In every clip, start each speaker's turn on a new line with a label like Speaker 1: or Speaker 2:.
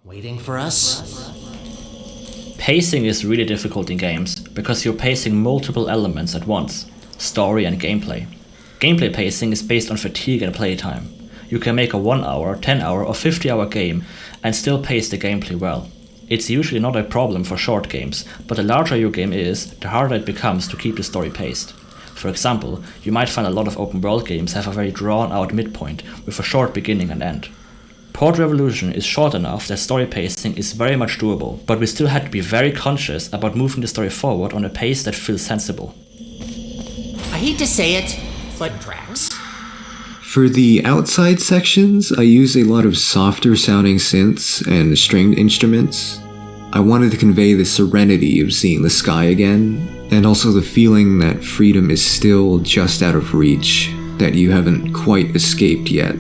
Speaker 1: Waiting for us?
Speaker 2: Pacing is really difficult in games, because you're pacing multiple elements at once, story and gameplay. Gameplay pacing is based on fatigue and playtime. You can make a 1 hour, 10 hour or 50 hour game and still pace the gameplay well. It's usually not a problem for short games, but the larger your game is, the harder it becomes to keep the story paced. For example, you might find a lot of open world games have a very drawn out midpoint with a short beginning and end. Portal Revolution is short enough that story pacing is very much doable, but we still had to be very conscious about moving the story forward on a pace that feels sensible.
Speaker 1: I hate to say it, but Drax?
Speaker 3: For the outside sections, I use a lot of softer sounding synths and stringed instruments. I wanted to convey the serenity of seeing the sky again, and also the feeling that freedom is still just out of reach, that you haven't quite escaped yet.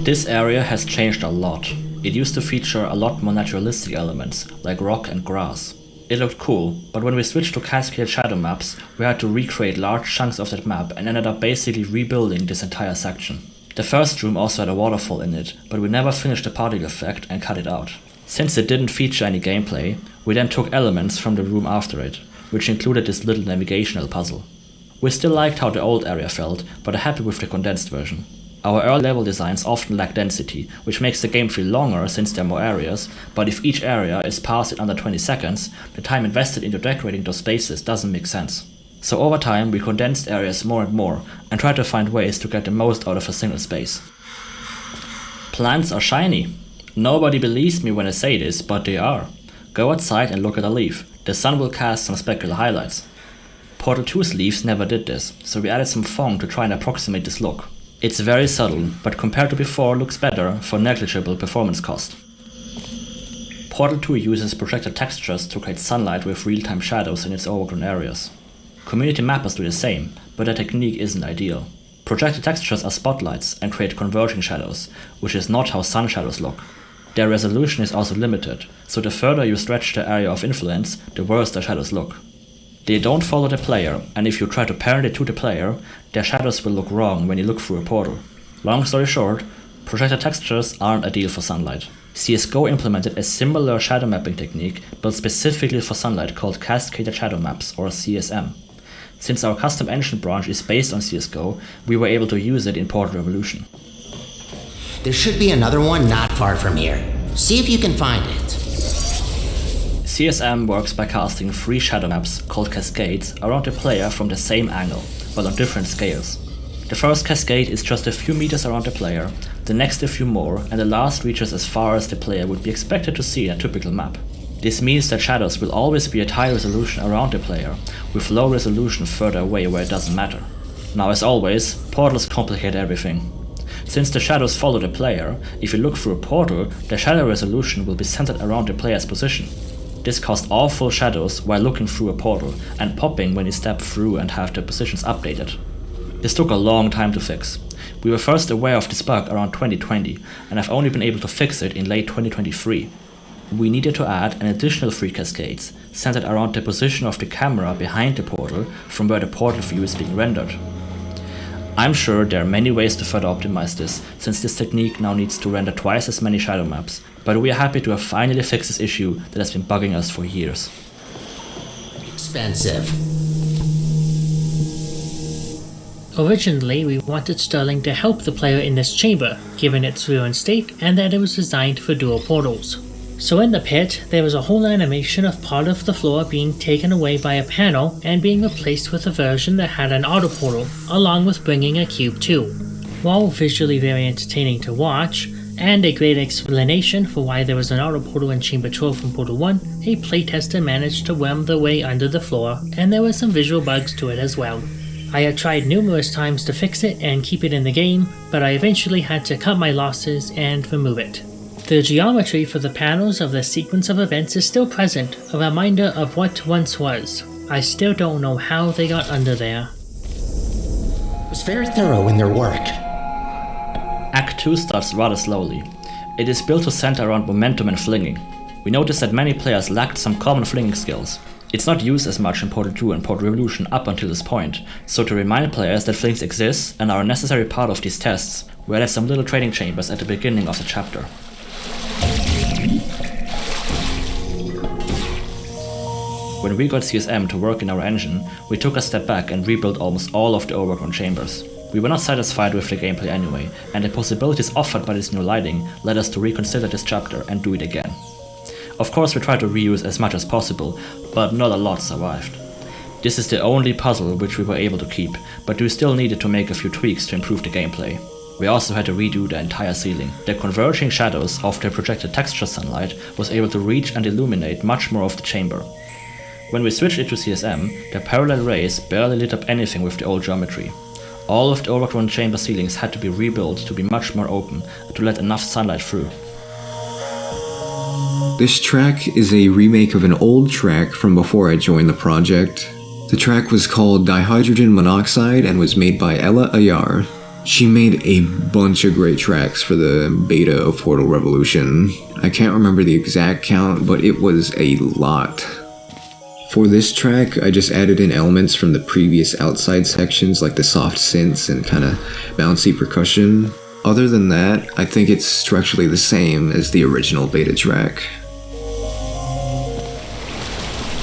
Speaker 2: This area has changed a lot. It used to feature a lot more naturalistic elements, like rock and grass. It looked cool, but when we switched to cascade shadow maps, we had to recreate large chunks of that map and ended up basically rebuilding this entire section. The first room also had a waterfall in it, but we never finished the particle effect and cut it out. Since it didn't feature any gameplay, we then took elements from the room after it, which included this little navigational puzzle. We still liked how the old area felt, but are happy with the condensed version. Our early level designs often lack density, which makes the game feel longer since there are more areas, but if each area is passed in under 20 seconds, the time invested into decorating those spaces doesn't make sense. So over time we condensed areas more and more, and tried to find ways to get the most out of a single space. Plants are shiny. Nobody believes me when I say this, but they are. Go outside and look at a leaf. The sun will cast some specular highlights. Portal 2's leaves never did this, so we added some foam to try and approximate this look. It's very subtle, but compared to before looks better for negligible performance cost. Portal 2 uses projected textures to create sunlight with real-time shadows in its overgrown areas. Community mappers do the same, but their technique isn't ideal. Projected textures are spotlights and create converging shadows, which is not how sun shadows look. Their resolution is also limited, so the further you stretch the area of influence, the worse the shadows look. They don't follow the player, and if you try to parent it to the player, their shadows will look wrong when you look through a portal. Long story short, projected textures aren't ideal for sunlight. CSGO implemented a similar shadow mapping technique built specifically for sunlight called Cascaded Shadow Maps, or CSM. Since our custom engine branch is based on CSGO, we were able to use it in Portal Revolution.
Speaker 1: There should be another one not far from here. See if you can find it.
Speaker 2: CSM works by casting 3 shadow maps, called cascades, around the player from the same angle, but on different scales. The first cascade is just a few meters around the player, the next a few more, and the last reaches as far as the player would be expected to see in a typical map. This means that shadows will always be at high resolution around the player, with low resolution further away where it doesn't matter. Now, as always, portals complicate everything. Since the shadows follow the player, if you look through a portal, the shadow resolution will be centered around the player's position. This caused awful shadows while looking through a portal, and popping when you step through and have the positions updated. This took a long time to fix. We were first aware of this bug around 2020, and have only been able to fix it in late 2023. We needed to add an additional 3 cascades, centered around the position of the camera behind the portal from where the portal view is being rendered. I'm sure there are many ways to further optimize this, since this technique now needs to render twice as many shadow maps, but we are happy to have finally fixed this issue that has been bugging us for years.
Speaker 1: Expensive.
Speaker 4: Originally, we wanted Sterling to help the player in this chamber, given its ruined state and that it was designed for dual portals. So in the pit, there was a whole animation of part of the floor being taken away by a panel and being replaced with a version that had an auto portal, along with bringing a cube too. While visually very entertaining to watch, and a great explanation for why there was an auto portal in Chamber 12 from Portal 1, a playtester managed to worm their way under the floor, and there were some visual bugs to it as well. I had tried numerous times to fix it and keep it in the game, but I eventually had to cut my losses and remove it. The geometry for the panels of the sequence of events is still present, a reminder of what once was. I still don't know how they got under there.
Speaker 1: It was very thorough in their work.
Speaker 2: Act 2 starts rather slowly. It is built to center around momentum and flinging. We noticed that many players lacked some common flinging skills. It's not used as much in Portal 2 and Portal Revolution up until this point, so to remind players that flings exist and are a necessary part of these tests, we added some little training chambers at the beginning of the chapter. When we got CSM to work in our engine, we took a step back and rebuilt almost all of the overgrown chambers. We were not satisfied with the gameplay anyway, and the possibilities offered by this new lighting led us to reconsider this chapter and do it again. Of course, we tried to reuse as much as possible, but not a lot survived. This is the only puzzle which we were able to keep, but we still needed to make a few tweaks to improve the gameplay. We also had to redo the entire ceiling. The converging shadows of the projected texture sunlight was able to reach and illuminate much more of the chamber. When we switched it to CSM, the parallel rays barely lit up anything with the old geometry. All of the overgrown chamber ceilings had to be rebuilt to be much more open to let enough sunlight through.
Speaker 3: This track is a remake of an old track from before I joined the project. The track was called Dihydrogen Monoxide and was made by Ella Ayar. She made a bunch of great tracks for the beta of Portal Revolution. I can't remember the exact count, but it was a lot. For this track, I just added in elements from the previous outside sections like the soft synths and kinda bouncy percussion. Other than that, I think it's structurally the same as the original beta track.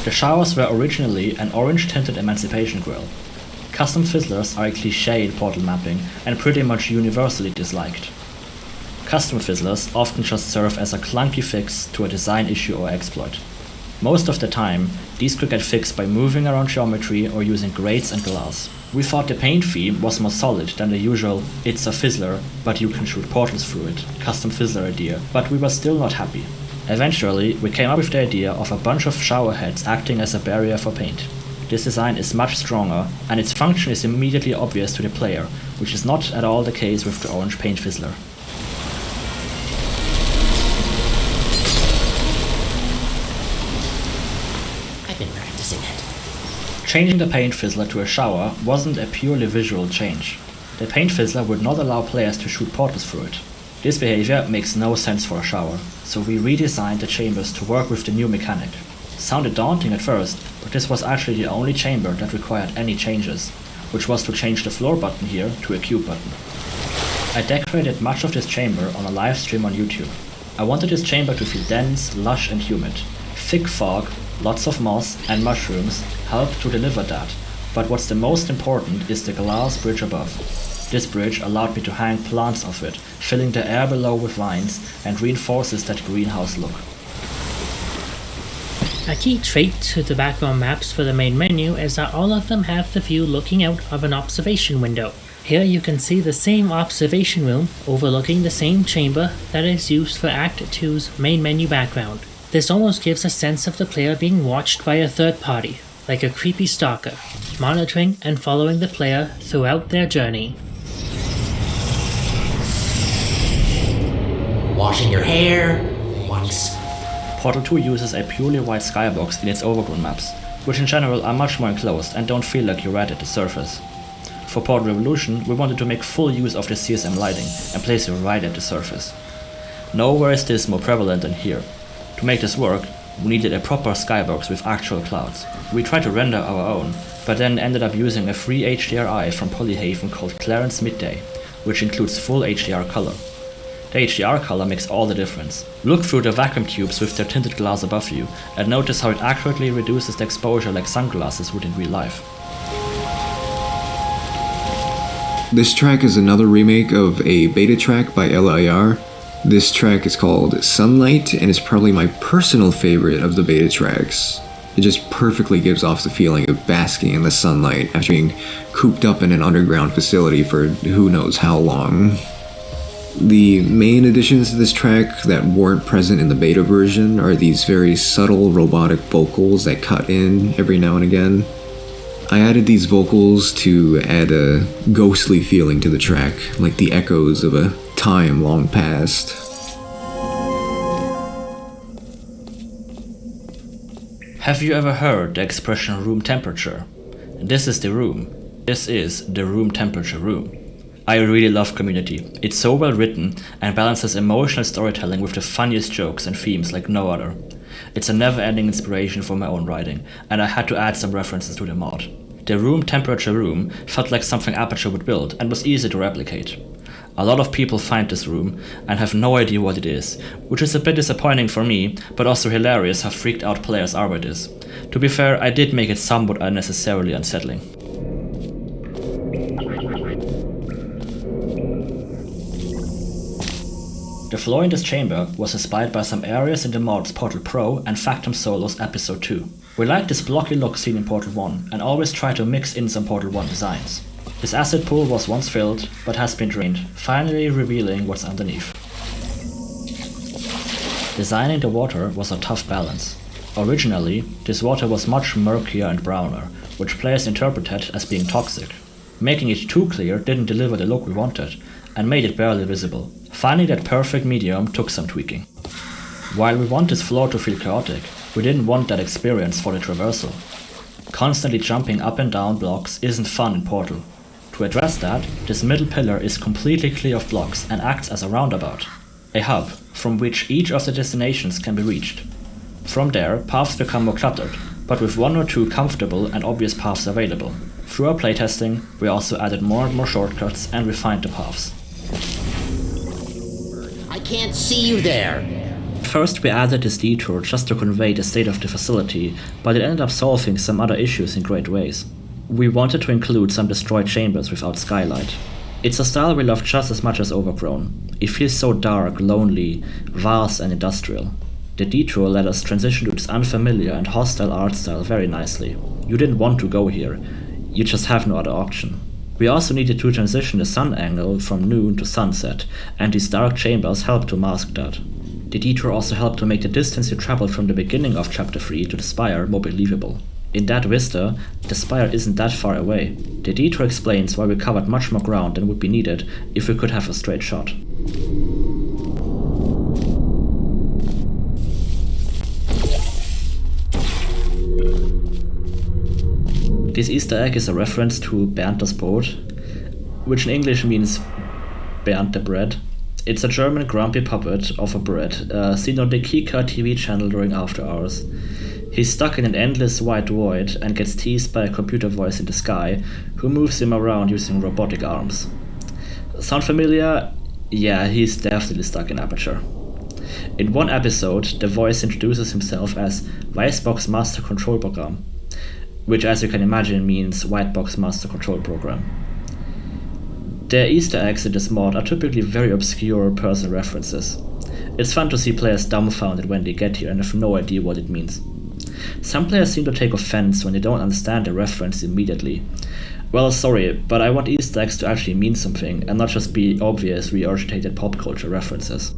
Speaker 2: The showers were originally an orange-tinted Emancipation Grill. Custom fizzlers are a cliché in Portal mapping and pretty much universally disliked. Custom fizzlers often just serve as a clunky fix to a design issue or exploit. Most of the time, these could get fixed by moving around geometry or using grates and glass. We thought the paint theme was more solid than the usual "it's a fizzler, but you can shoot portals through it" custom fizzler idea, but we were still not happy. Eventually, we came up with the idea of a bunch of shower heads acting as a barrier for paint. This design is much stronger, and its function is immediately obvious to the player, which is not at all the case with the orange paint fizzler.
Speaker 1: I've been practicing it.
Speaker 2: Changing the paint fizzler to a shower wasn't a purely visual change. The paint fizzler would not allow players to shoot portals through it. This behavior makes no sense for a shower, so we redesigned the chambers to work with the new mechanic. Sounded daunting at first, but this was actually the only chamber that required any changes, which was to change the floor button here to a cube button. I decorated much of this chamber on a live stream on YouTube. I wanted this chamber to feel dense, lush and humid. Thick fog, lots of moss and mushrooms helped to deliver that, but what's the most important is the glass bridge above. This bridge allowed me to hang plants off it, filling the air below with vines and reinforces that greenhouse look.
Speaker 4: A key trait to the background maps for the main menu is that all of them have the view looking out of an observation window. Here you can see the same observation room overlooking the same chamber that is used for Act 2's main menu background. This almost gives a sense of the player being watched by a third party, like a creepy stalker, monitoring and following the player throughout their journey.
Speaker 1: Washing your hair. Thanks.
Speaker 2: Portal 2 uses a purely white skybox in its overgrown maps, which in general are much more enclosed and don't feel like you're right at the surface. For Portal Revolution, we wanted to make full use of the CSM lighting and place it right at the surface. Nowhere is this more prevalent than here. To make this work, we needed a proper skybox with actual clouds. We tried to render our own, but then ended up using a free HDRI from Polyhaven called Clarence Midday, which includes full HDR color. The HDR color makes all the difference. Look through the vacuum tubes with their tinted glass above you and notice how it accurately reduces the exposure like sunglasses would in real life.
Speaker 3: This track is another remake of a beta track by Ella Ayar. This track is called Sunlight and is probably my personal favorite of the beta tracks. It just perfectly gives off the feeling of basking in the sunlight after being cooped up in an underground facility for who knows how long. The main additions to this track that weren't present in the beta version are these very subtle robotic vocals that cut in every now and again. I added these vocals to add a ghostly feeling to the track, like the echoes of a time long past.
Speaker 2: Have you ever heard the expression room temperature? This is the room. This is the room temperature room. I really love Community. It's so well written and balances emotional storytelling with the funniest jokes and themes like no other. It's a never-ending inspiration for my own writing, and I had to add some references to the mod. The room temperature room felt like something Aperture would build and was easy to replicate. A lot of people find this room and have no idea what it is, which is a bit disappointing for me, but also hilarious how freaked out players are by this. To be fair, I did make it somewhat unnecessarily unsettling. The floor in this chamber was inspired by some areas in the mods Portal Pro and Factum Solo's Episode 2. We like this blocky look seen in Portal 1 and always try to mix in some Portal 1 designs. This acid pool was once filled, but has been drained, finally revealing what's underneath. Designing the water was a tough balance. Originally, this water was much murkier and browner, which players interpreted as being toxic. Making it too clear didn't deliver the look we wanted, and made it barely visible. Finding that perfect medium took some tweaking. While we want this floor to feel chaotic, we didn't want that experience for the traversal. Constantly jumping up and down blocks isn't fun in Portal. To address that, this middle pillar is completely clear of blocks and acts as a roundabout, a hub from which each of the destinations can be reached. From there, paths become more cluttered, but with one or two comfortable and obvious paths available. Through our playtesting, we also added more and more shortcuts and refined the paths.
Speaker 1: I can't see you there.
Speaker 2: First, we added this detour just to convey the state of the facility, but it ended up solving some other issues in great ways. We wanted to include some destroyed chambers without skylight. It's a style we love just as much as Overgrown. It feels so dark, lonely, vast and industrial. The detour let us transition to this unfamiliar and hostile art style very nicely. You didn't want to go here, you just have no other option. We also needed to transition the sun angle from noon to sunset, and these dark chambers helped to mask that. The detour also helped to make the distance you traveled from the beginning of Chapter 3 to the Spire more believable. In that vista, the Spire isn't that far away. The detour explains why we covered much more ground than would be needed if we could have a straight shot. This Easter egg is a reference to Bernd das Brot, which in English means Bernd the Bread. It's a German grumpy puppet of a bread, seen on the Kika TV channel during After Hours. He's stuck in an endless white void and gets teased by a computer voice in the sky, who moves him around using robotic arms. Sound familiar? Yeah, he's definitely stuck in Aperture. In one episode, the voice introduces himself as Weißbox Master Control Program, which as you can imagine means White Box Master Control Program. The Easter eggs in this mod are typically very obscure personal references. It's fun to see players dumbfounded when they get here and have no idea what it means. Some players seem to take offense when they don't understand the reference immediately. Well, sorry, but I want Easter eggs to actually mean something and not just be obvious regurgitated pop culture references.